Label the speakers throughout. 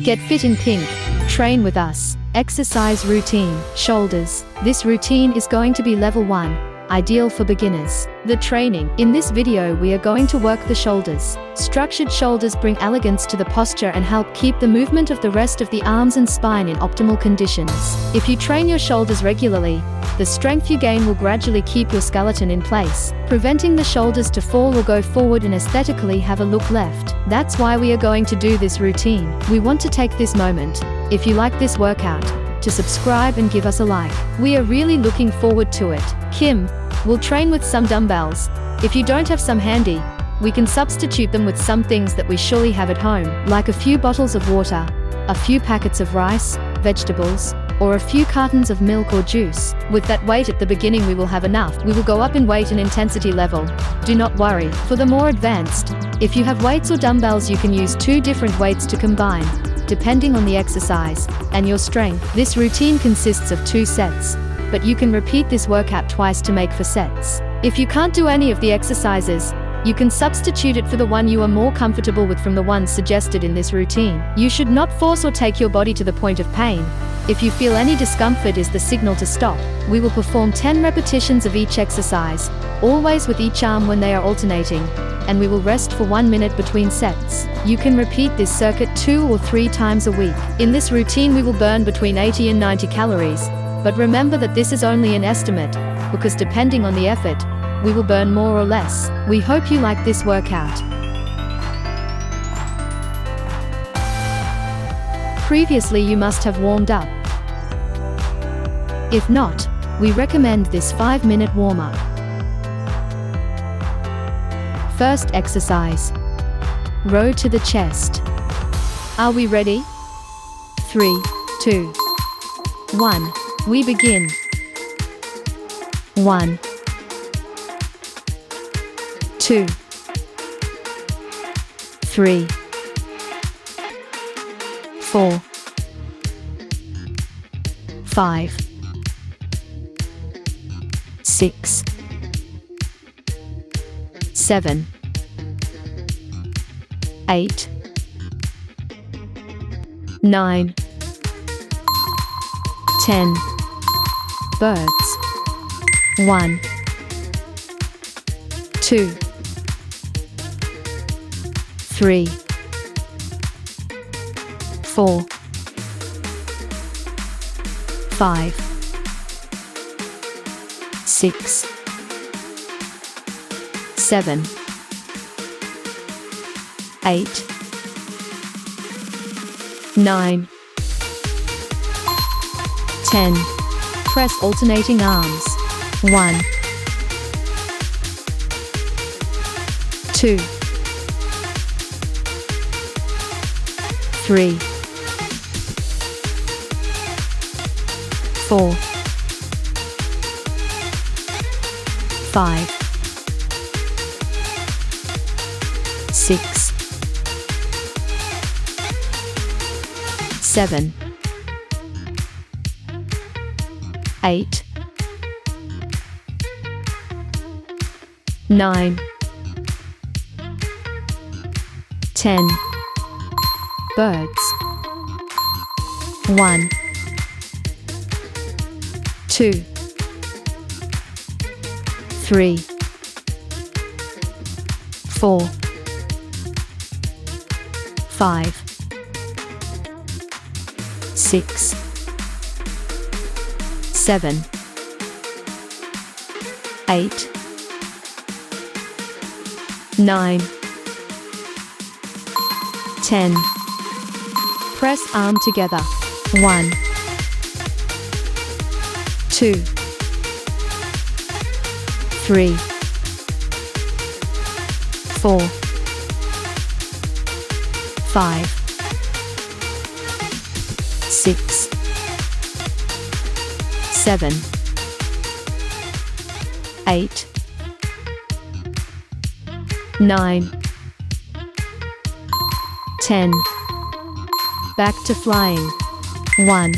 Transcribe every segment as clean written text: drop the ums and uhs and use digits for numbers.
Speaker 1: Get fit in pink. Train with us. Exercise routine. Shoulders. This routine is going to be level 1, ideal for beginners. The training. In this video we are going to work the shoulders. Structured shoulders bring elegance to the posture and help keep the movement of the rest of the arms and spine in optimal conditions. If you train your shoulders regularly, the strength you gain will gradually keep your skeleton in place, preventing the shoulders to fall or go forward and aesthetically have a look left. That's why we are going to do this routine. We want to take this moment, if you like this workout, to subscribe and give us a like. We are really looking forward to it. Kim will train with some dumbbells. If you don't have some handy, we can substitute them with some things that we surely have at home, like a few bottles of water, a few packets of rice, vegetables, or a few cartons of milk or juice. With that weight at the beginning we will have enough. We will go up in weight and intensity level. Do not worry. For the more advanced, if you have weights or dumbbells you can use 2 different weights to combine, depending on the exercise and your strength. This routine consists of 2 sets, but you can repeat this workout twice to make 4 sets. If you can't do any of the exercises, you can substitute it for the one you are more comfortable with from the ones suggested in this routine. You should not force or take your body to the point of pain. If you feel any discomfort is the signal to stop. We will perform 10 repetitions of each exercise, always with each arm when they are alternating, and we will rest for 1 minute between sets. You can repeat this circuit 2 or 3 times a week. In this routine we will burn between 80 and 90 calories, but remember that this is only an estimate, because depending on the effort, we will burn more or less. We hope you like this workout. Previously you must have warmed up. If not, we recommend this 5-minute warm-up. First exercise. Row to the chest. Are we ready? 3, 2, 1. We begin. 1, 2, 3, 4, 5, 6, 7, 8, 9, 10. Birds. 1, 2, 3, 4, 5, 6, 7, 8, 9, 10. Press alternating arms. 1, 2, 3, 4, 5, 6, 7, 8, 9, 10. Birds. 1, 2, 3, 4, 5, 6, 7, 8, 9, 10. Press arm together. 1, 2, 3, 4, 5, 6, 7, 8, 9, 10. Back to flying. 1,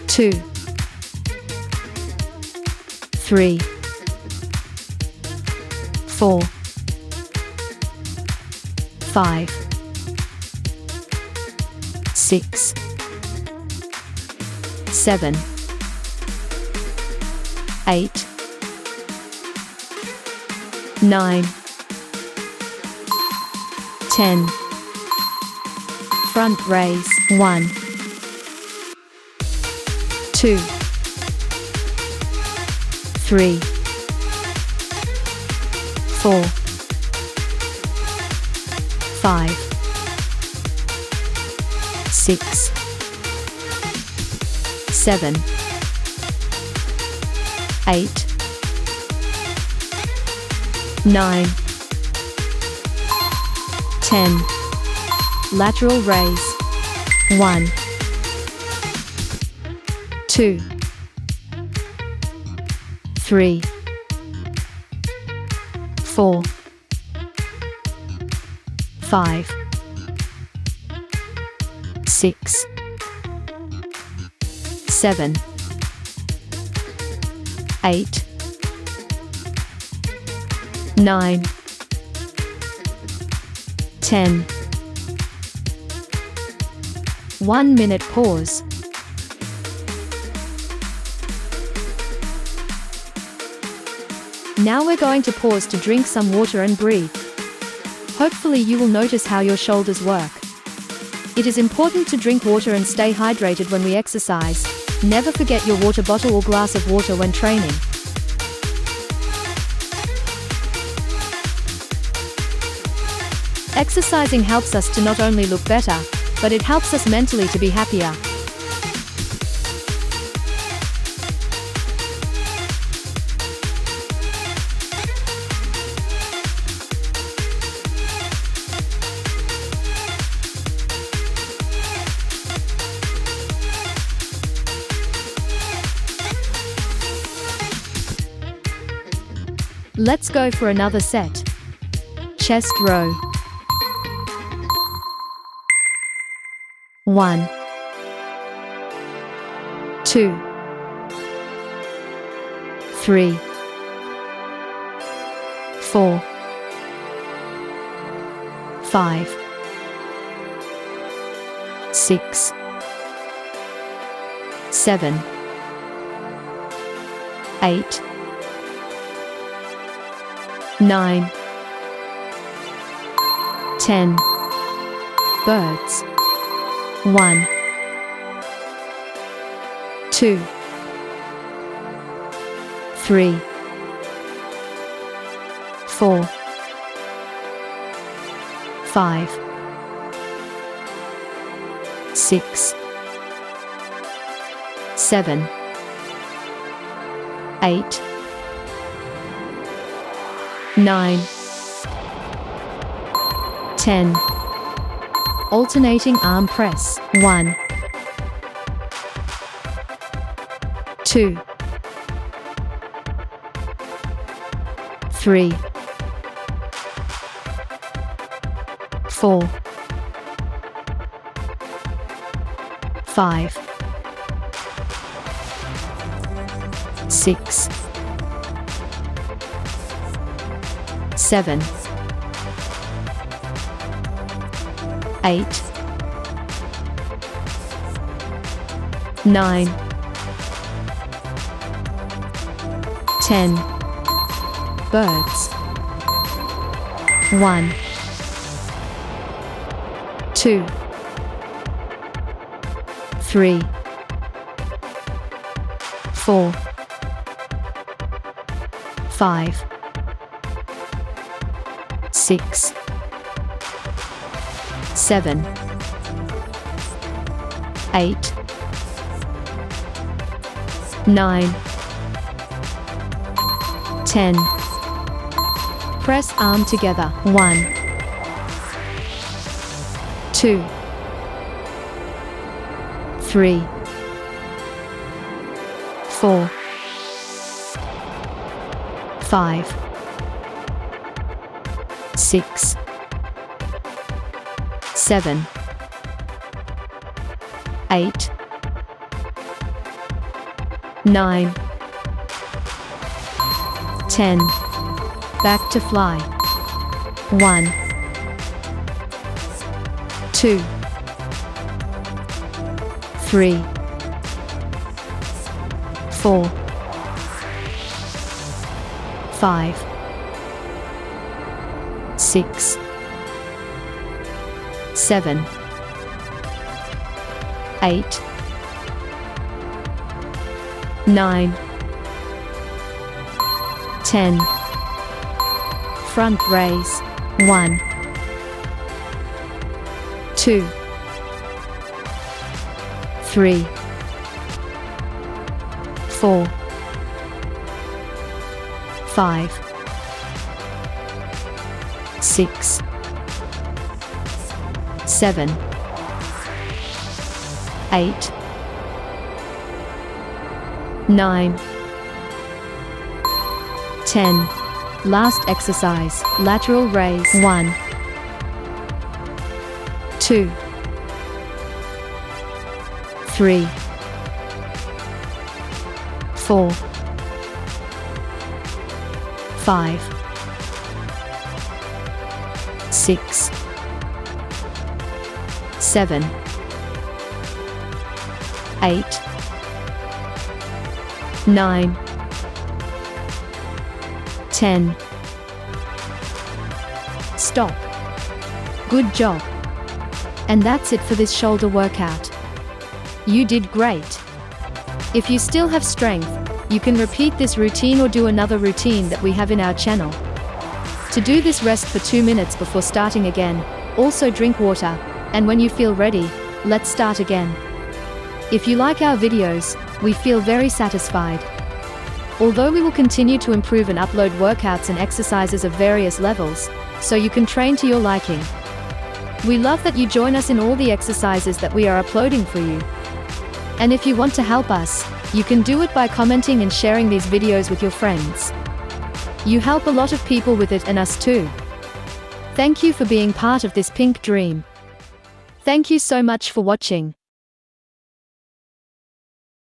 Speaker 1: 2, 3, 4, 5, 6, 7, 8, 9, 10. Front raise. 1, 2, 3, 4, 5, 6, 7, 8, 9, 10. Lateral raise. 1, 2, 3, 4, 5, 6, 7, 8, 9, 10. 1 minute pause. Now we're going to pause to drink some water and breathe. Hopefully you will notice how your shoulders work. It is important to drink water and stay hydrated when we exercise. Never forget your water bottle or glass of water when training. Exercising helps us to not only look better, but it helps us mentally to be happier. Let's go for another set. Chest row. 1, 2, 3, 4, 5, 6, 7, 8, 9, 10. Birds. 1, 2, 3, 4, 5, 6, 7, 8, 9, 10. Alternating arm press. 1, 2, 3, 4, 5, 6, 7, 8, 9, 10. Birds. 1, 2, 3, 4, 5, 6, 7, 8, 9, 10. Press arm together. 1, 2, 3, 4, 5, 6, 7, 8, 9, 10. Back to fly. 1, 2, 3, 4, 5, 6, 7, 8, 9, 10. Front raise. 1, 2, 3, 4, 5, 6, 7, 8, 9, 10. Last exercise, lateral raise. 1, 2, 3, 4, 5, 6, 7, 8, 9, 10. Stop. Good job. And that's it for this shoulder workout. You did great. If you still have strength, you can repeat this routine or do another routine that we have in our channel. To do this, rest for 2 minutes before starting again. Also drink water, and when you feel ready, let's start again. If you like our videos, we feel very satisfied. Although we will continue to improve and upload workouts and exercises of various levels, so you can train to your liking. We love that you join us in all the exercises that we are uploading for you. And if you want to help us, you can do it by commenting and sharing these videos with your friends. You help a lot of people with it and us too. Thank you for being part of this pink dream. Thank you so much for watching.